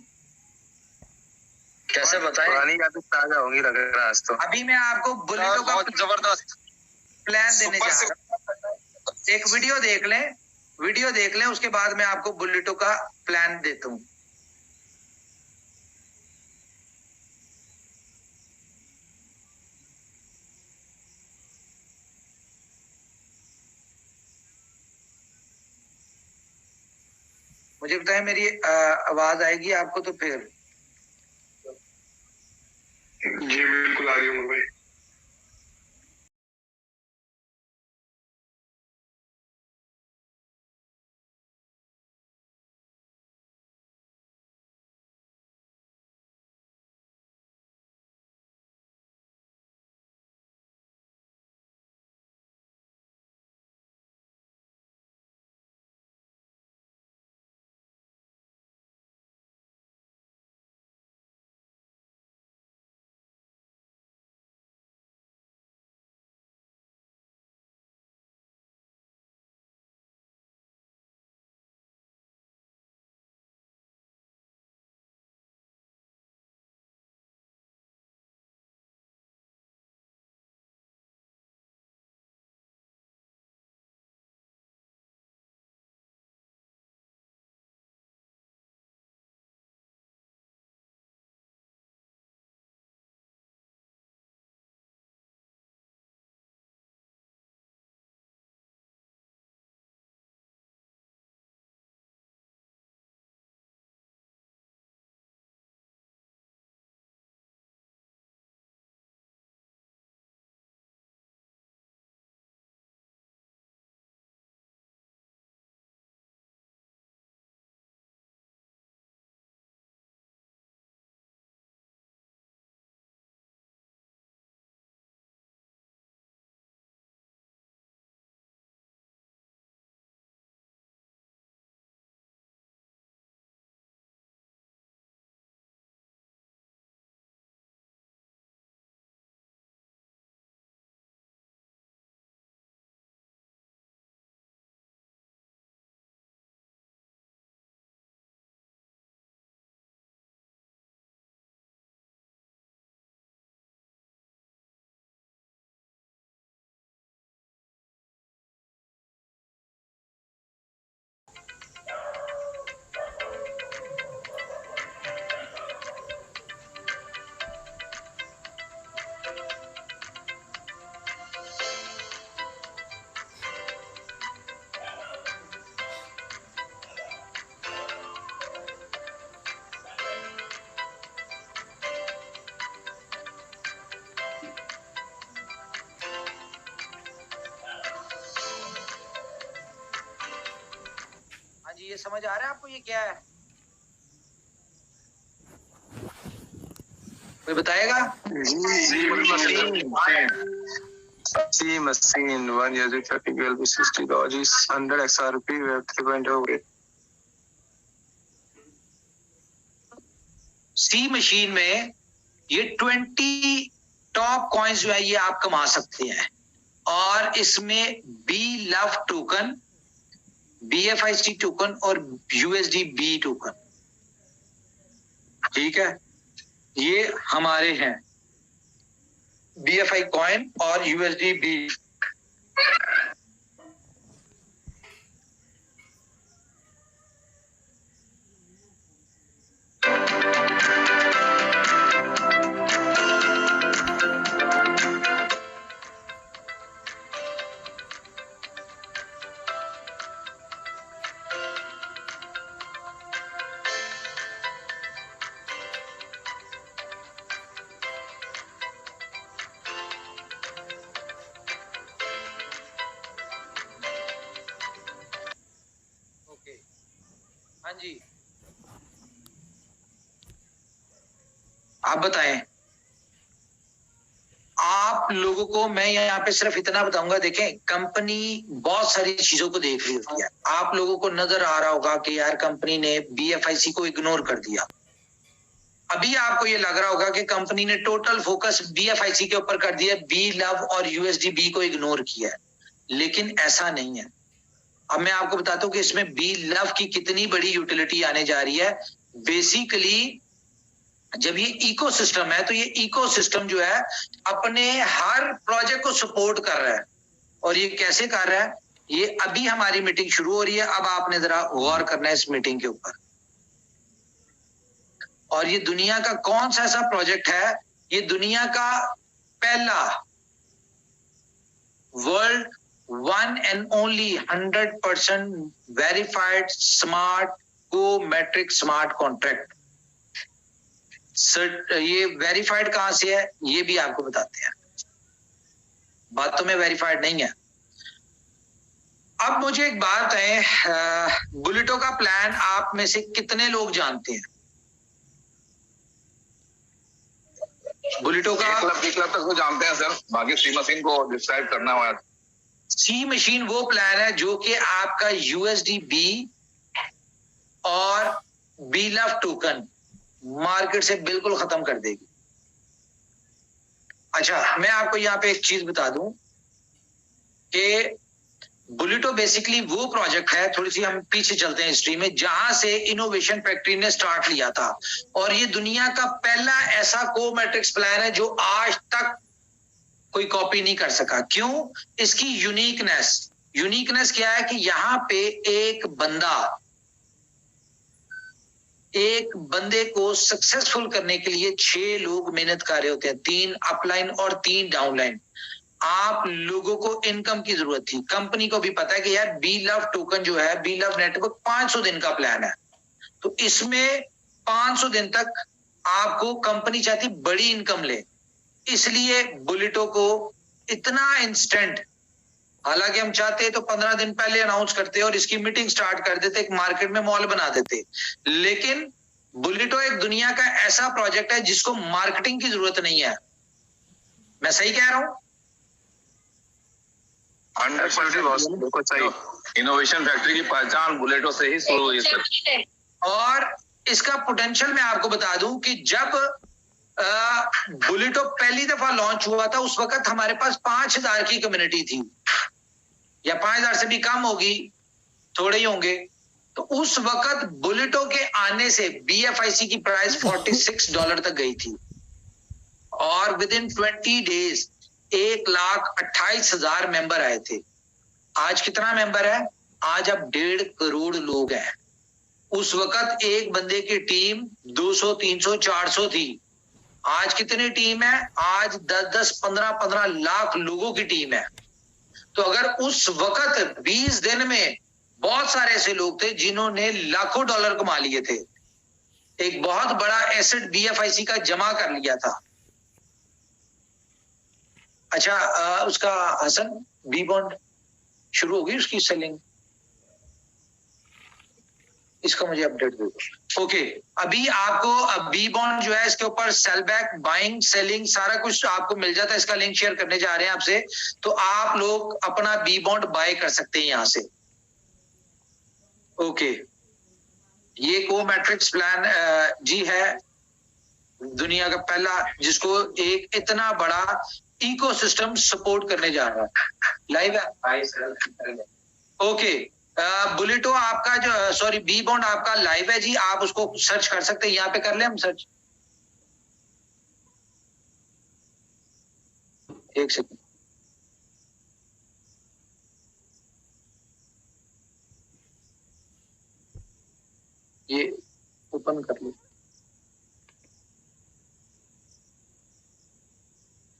[SPEAKER 3] कैसे बताएं? पुरानी यादें ताजा होंगी लग रहा है आज तो।
[SPEAKER 1] अभी मैं आपको बुलेटो का
[SPEAKER 3] बहुत जबरदस्त
[SPEAKER 1] प्लान देने जा रहा हूं। एक वीडियो देख लें, उसके बाद मैं आपको बुलेटो का प्लान देता हूं। मुझे बताएं, मेरी आवाज आएगी आपको तो फिर?
[SPEAKER 3] जी बिल्कुल आ रही हूँ भाई।
[SPEAKER 1] समझ आ रहा है आपको ये क्या है? कोई बताएगा?
[SPEAKER 3] C machine 1 year practical with 60 dodges 100 XRP web 3.0.
[SPEAKER 1] C machine में ये 20 टॉप कॉइन्स जो है ये आप कमा सकते हैं, और इसमें B love token, BFIC token और USDB टोकन, ठीक है, ये हमारे हैं BFI कॉइन और USDB। हाँ जी, आप बताएं। आप लोगों को मैं यहाँ पे सिर्फ इतना बताऊंगा, देखें कंपनी बहुत सारी चीजों को देख रही होती है। आप लोगों को नजर आ रहा होगा कि यार कंपनी ने BFIC को इग्नोर कर दिया। अभी आपको ये लग रहा होगा कि कंपनी ने टोटल फोकस BFIC के ऊपर कर दिया, बी लव और USDB को इग्नोर किया है, लेकिन ऐसा नहीं है। अब मैं आपको बताता हूं कि इसमें बी लव की कितनी बड़ी यूटिलिटी आने जा रही है। बेसिकली जब ये इकोसिस्टम है तो ये इकोसिस्टम जो है अपने हर प्रोजेक्ट को सपोर्ट कर रहा है, और ये कैसे कर रहा है, ये अभी हमारी मीटिंग शुरू हो रही है। अब आपने जरा गौर करना है इस मीटिंग के ऊपर। और ये दुनिया का कौन सा ऐसा प्रोजेक्ट है, ये दुनिया का पहला world 1 and only 100% verified smart co-metric smart contract। ये वेरीफाइड कहां से है ये भी आपको बताते हैं, बातों में वेरीफाइड नहीं है। अब मुझे एक बात है, बुलेटो का प्लान आप में से कितने लोग जानते हैं? बुलेटो का
[SPEAKER 2] क्लब तक को जानते हैं सर, बाकी सी मशीन को डिसाइड करना हुआ।
[SPEAKER 1] सी मशीन वो प्लान है जो कि आपका USDB और बी लव टोकन मार्केट से बिल्कुल खत्म कर देगी। अच्छा, मैं आपको यहाँ पे एक चीज बता दूं कि बुलेटो बेसिकली वो प्रोजेक्ट है, थोड़ी सी हम पीछे चलते हैं हिस्ट्री में, जहां से इनोवेशन फैक्ट्री ने स्टार्ट लिया था। और ये दुनिया का पहला ऐसा को-मैट्रिक्स प्लान है जो आज तक कोई कॉपी नहीं कर सका। क्यों? इसकी यूनिकनेस क्या है कि यहाँ पे एक बंदे को सक्सेसफुल करने के लिए 6 लोग मेहनत कर रहे होते हैं, 3 अपलाइन और 3 डाउनलाइन। आप लोगों को इनकम की जरूरत थी। कंपनी को भी पता है कि यार बी लव टोकन जो है, बी लव नेटवर्क 500 दिन का प्लान है, तो इसमें 500 दिन तक आपको कंपनी चाहती बड़ी इनकम ले, इसलिए बुलेटो को इतना इंस्टेंट, हालांकि हम चाहते तो 15 दिन पहले अनाउंस करते और इसकी मीटिंग स्टार्ट कर देते, एक मार्केट में मॉल बना देते। लेकिन बुलेटो एक दुनिया का ऐसा प्रोजेक्ट है जिसको मार्केटिंग की जरूरत नहीं है। मैं सही कह रहा हूं?
[SPEAKER 2] 100% सही। इनोवेशन फैक्ट्री की पहचान बुलेटो से ही शुरू हुई सर।
[SPEAKER 1] और इसका पोटेंशियल मैं आपको बता दूं कि जब बुलेटो पहली दफा लॉन्च हुआ था उस वक्त हमारे पास 5000 की कम्युनिटी थी, या 5000 से भी कम होगी, थोड़े ही होंगे। तो उस वक्त बुलेटो के आने से BFIC की प्राइस $46 तक गई थी, और विद इन 20 डेज 1,28,000 मेंबर आए थे। आज कितना मेंबर है? आज अब 1.5 करोड़ लोग हैं। उस वक्त एक बंदे की टीम 200, 300, 400 थी। आज कितनी टीम है? आज 10-10, 15-15 लाख लोगों की टीम है। तो अगर उस वक्त 20 दिन में बहुत सारे ऐसे लोग थे जिन्होंने लाखों डॉलर कमा लिए थे, एक बहुत बड़ा एसेट BFIC का जमा कर लिया था। अच्छा, उसका हसन बी बॉन्ड शुरू होगी उसकी सेलिंग। इसका मुझे अपडेट दे दो। ओके, अभी आपको बी बॉन्ड जो है इसके ऊपर सेल बैक, बाइंग, सेलिंग सारा कुछ आपको मिल जाता है। इसका लिंक शेयर करने जा रहे हैं आपसे, तो आप लोग अपना बी बॉन्ड बाय कर सकते हैं यहां से। ओके, ये को मैट्रिक्स प्लान जी है, दुनिया का पहला जिसको एक इतना बड़ा इकोसिस्टम सपोर्ट करने जा रहा है। लाइव है। ओके, बुलेटो आपका जो सॉरी बी बॉन्ड आपका लाइव है जी, आप उसको सर्च कर सकते हैं। यहाँ पे कर ले हम सर्च, एक सेकंड। ये ओपन कर लो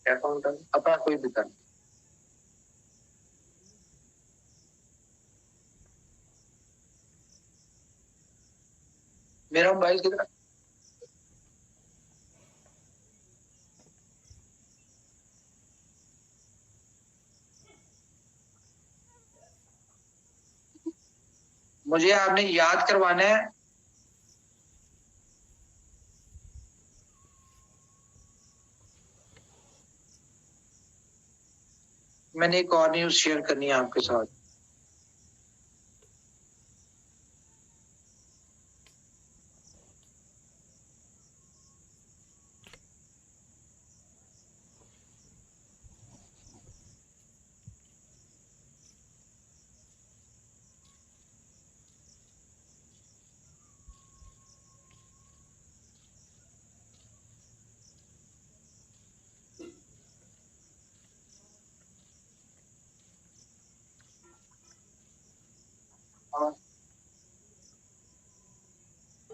[SPEAKER 1] अकाउंट अपना कोई भी कर। मेरा मोबाइल किधर? मुझे आपने याद करवाना है। मैंने एक और न्यूज शेयर करनी है आपके साथ।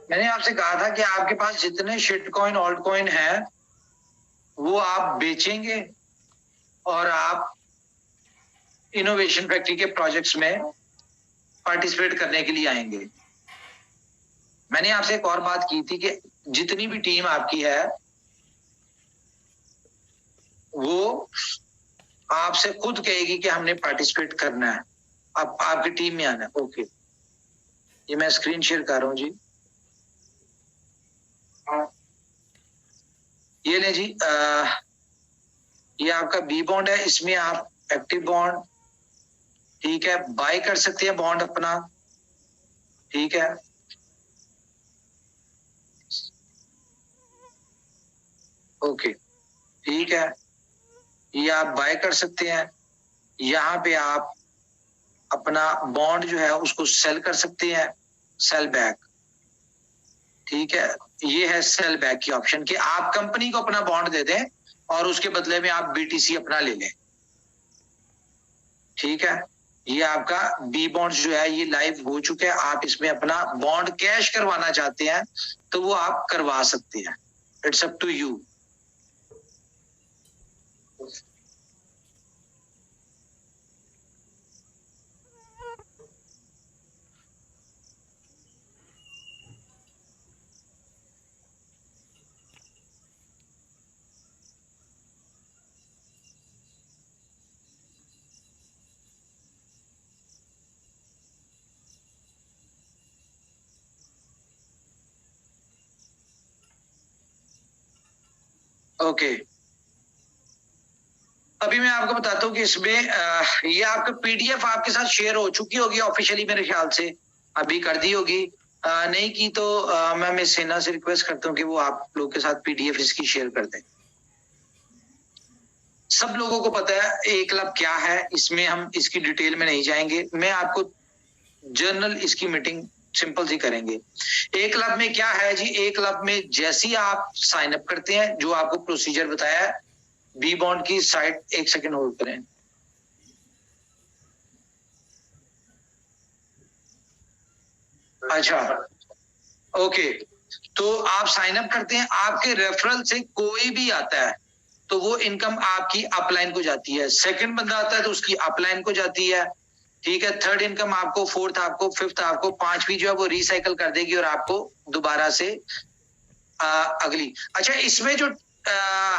[SPEAKER 1] मैंने आपसे कहा था कि आपके पास जितने शिट कॉइन, ऑल्ट कॉइन है वो आप बेचेंगे और आप इनोवेशन फैक्ट्री के प्रोजेक्ट्स में पार्टिसिपेट करने के लिए आएंगे। मैंने आपसे एक और बात की थी कि जितनी भी टीम आपकी है वो आपसे खुद कहेगी कि हमने पार्टिसिपेट करना है, आप आपकी टीम में आना है। ओके, ये मैं स्क्रीन शेयर कर रहा हूं जी। ये ले जी, ये आपका बी बॉन्ड है, इसमें आप एक्टिव बॉन्ड, ठीक है, बाय कर सकते हैं बॉन्ड अपना, ठीक है। ओके, ठीक है, ये आप बाय कर सकते हैं। यहाँ पे आप अपना बॉन्ड जो है उसको सेल कर सकते हैं, सेल बैक, ठीक है। ये है सेल बैक की ऑप्शन कि आप कंपनी को अपना बॉन्ड दे दें और उसके बदले में आप बीटीसी अपना ले लें, ठीक है। ये आपका बी बॉन्ड जो है ये लाइव हो चुका है। आप इसमें अपना बॉन्ड कैश करवाना चाहते हैं तो वो आप करवा सकते हैं, it's up to you. Okay, अभी मैं आपको बताता हूँ कि इसमें ये आपका पीडीएफ आपके साथ शेयर हो चुकी होगी ऑफिशियली, मेरे ख्याल से अभी कर दी होगी। नहीं की तो मैं मिस सेना से रिक्वेस्ट करता हूँ कि वो आप लोग के साथ पीडीएफ इसकी शेयर कर दें। सब लोगों को पता है ए क्लब क्या है, इसमें हम इसकी डिटेल में नहीं जाएंगे। मैं आपको जर्नल इसकी मीटिंग सिंपल सी करेंगे। ए क्लब में क्या है जी, ए क्लब में जैसे ही आप साइन अप करते हैं, जो आपको प्रोसीजर बताया है, बी बॉन्ड की साइट, एक सेकंड होल्ड करें। अच्छा, ओके, तो आप साइन अप करते हैं, आपके रेफरल से कोई भी आता है तो वो इनकम आपकी अपलाइन को जाती है। सेकंड बंदा आता है तो उसकी अपलाइन को जाती है, ठीक है। थर्ड इनकम आपको, फोर्थ आपको, फिफ्थ आपको, पांचवी जो है वो रिसाइकल कर देगी और आपको दोबारा से अगली। अच्छा, इसमें जो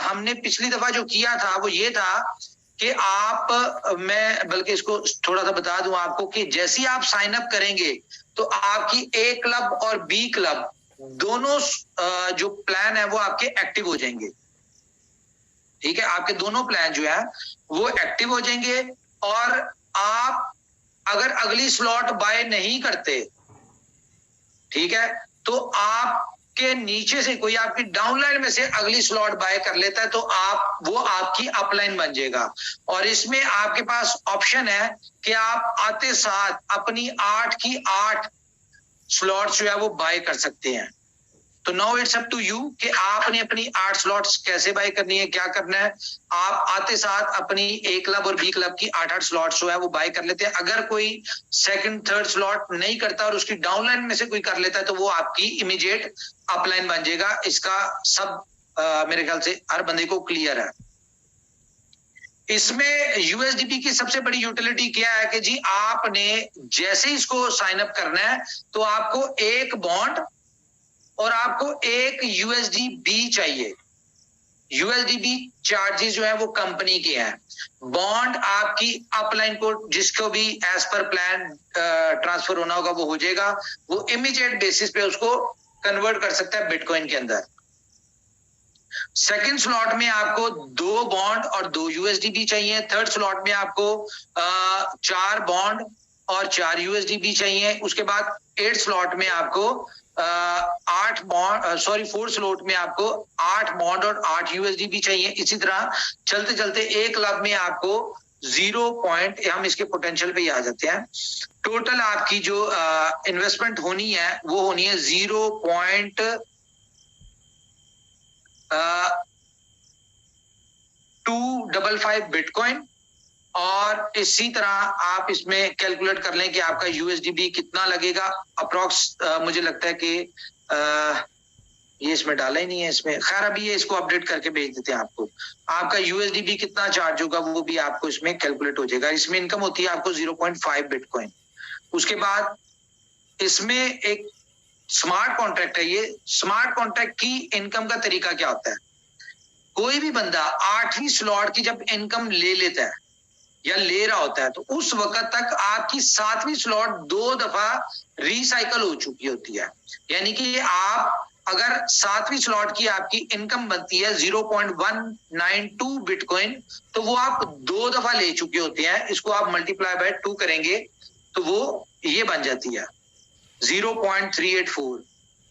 [SPEAKER 1] हमने पिछली दफा जो किया था वो ये था कि आप, मैं बल्कि इसको थोड़ा सा बता दूं आपको कि जैसे ही आप साइन अप करेंगे तो आपकी ए क्लब और बी क्लब दोनों जो प्लान है वो आपके एक्टिव हो जाएंगे। ठीक है, आपके दोनों प्लान जो है वो एक्टिव हो जाएंगे। और आप अगर अगली स्लॉट बाय नहीं करते, ठीक है, तो आपके नीचे से कोई आपकी डाउनलाइन में से अगली स्लॉट बाय कर लेता है तो वो आपकी अपलाइन बन जाएगा। और इसमें आपके पास ऑप्शन है कि आप आते साथ अपनी 8 की 8 स्लॉट्स जो है वो बाय कर सकते हैं। तो now it's up to you कि आपने अपनी 8 स्लॉट्स कैसे बाय करनी है, क्या करना है। आप आते साथ अपनी ए क्लब और बी क्लब की 8-8 स्लॉट्स जो है वो बाय कर लेते हैं। अगर कोई सेकंड थर्ड स्लॉट नहीं करता और उसकी डाउनलाइन में से कोई कर लेता है तो वो आपकी इमीडिएट अपलाइन बन जाएगा। इसका सब मेरे ख्याल से हर बंदे को क्लियर है। इसमें यूएसडीपी की सबसे बड़ी यूटिलिटी क्या है कि जी आपने जैसे इसको साइन अप करना है तो आपको एक बॉन्ड और आपको एक यूएसडीबी चाहिए। यूएसडीबी चार्जेस जो है वो कंपनी के हैं। बॉन्ड आपकी अपलाइन को जिसको भी एज पर प्लान ट्रांसफर होना होगा वो हो जाएगा। वो इमीडिएट बेसिस पे उसको कन्वर्ट कर सकता है बिटकॉइन के अंदर। सेकंड स्लॉट में आपको 2 बॉन्ड और 2 यूएसडीबी चाहिए। थर्ड स्लॉट में आपको 4 बॉन्ड और 4 यूएसडीबी चाहिए। उसके बाद 8 स्लॉट में आपको 4 स्लॉट में आपको 8 बॉन्ड और 8 यूएसडीबी चाहिए। इसी तरह चलते चलते एक क्लब में आपको 0 पॉइंट, हम इसके पोटेंशियल पे ही आ जाते हैं। टोटल आपकी जो इन्वेस्टमेंट होनी है वो होनी है 0.255 बिटकॉइन। और इसी तरह आप इसमें कैलकुलेट कर लें कि आपका यूएसडीबी कितना लगेगा अप्रॉक्स। मुझे लगता है कि ये इसमें डाला ही नहीं है इसमें। खैर अभी ये इसको अपडेट करके भेज देते हैं आपको। आपका यूएसडीबी कितना चार्ज होगा वो भी आपको इसमें कैलकुलेट हो जाएगा। इसमें इनकम होती है आपको 0.5 बिटकॉइन। उसके बाद इसमें एक स्मार्ट कॉन्ट्रैक्ट है। ये स्मार्ट कॉन्ट्रैक्ट की इनकम का तरीका क्या होता है, कोई भी बंदा 8वीं स्लॉट की जब इनकम ले लेता है या ले रहा होता है तो उस वक्त तक आपकी 7वीं स्लॉट 2 दफा रिसाइकल हो चुकी होती है। यानी कि आप अगर 7वीं स्लॉट की आपकी इनकम बनती है 0.192 बिटकॉइन तो वो आप 2 दफा ले चुके होते हैं। इसको आप मल्टीप्लाई बाय 2 करेंगे तो वो ये बन जाती है 0.384।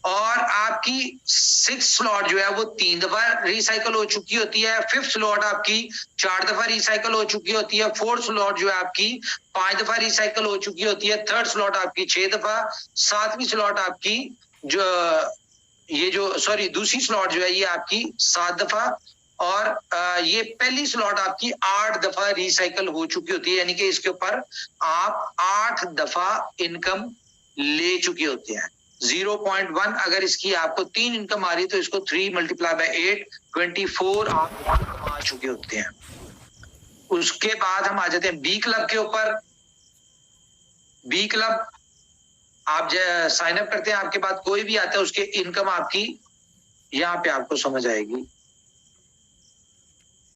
[SPEAKER 1] और आपकी 6th स्लॉट जो है वो 3 दफा रिसाइकल हो चुकी होती है। 5th स्लॉट आपकी 4 दफा रिसाइकल हो चुकी होती है। 4th स्लॉट जो है आपकी 5 दफा रिसाइकल हो चुकी होती है। 3rd स्लॉट आपकी 6 दफा। 7वीं स्लॉट आपकी दूसरी स्लॉट जो है ये आपकी 7 दफा। और ये पहली स्लॉट आपकी 8 दफा रिसाइकल हो चुकी होती है। यानी कि इसके ऊपर आप 8 दफा इनकम ले चुके होते हैं। 0.1 अगर इसकी आपको 3 इनकम आ रही है तो इसको 3 मल्टीप्लाई बाय 8 24 आप कमा चुके होते हैं। उसके बाद हम आ जाते हैं बी क्लब के ऊपर। बी क्लब आप साइन अप करते हैं, आपके बाद कोई भी आता है उसके इनकम आपकी यहाँ पे आपको समझ आएगी।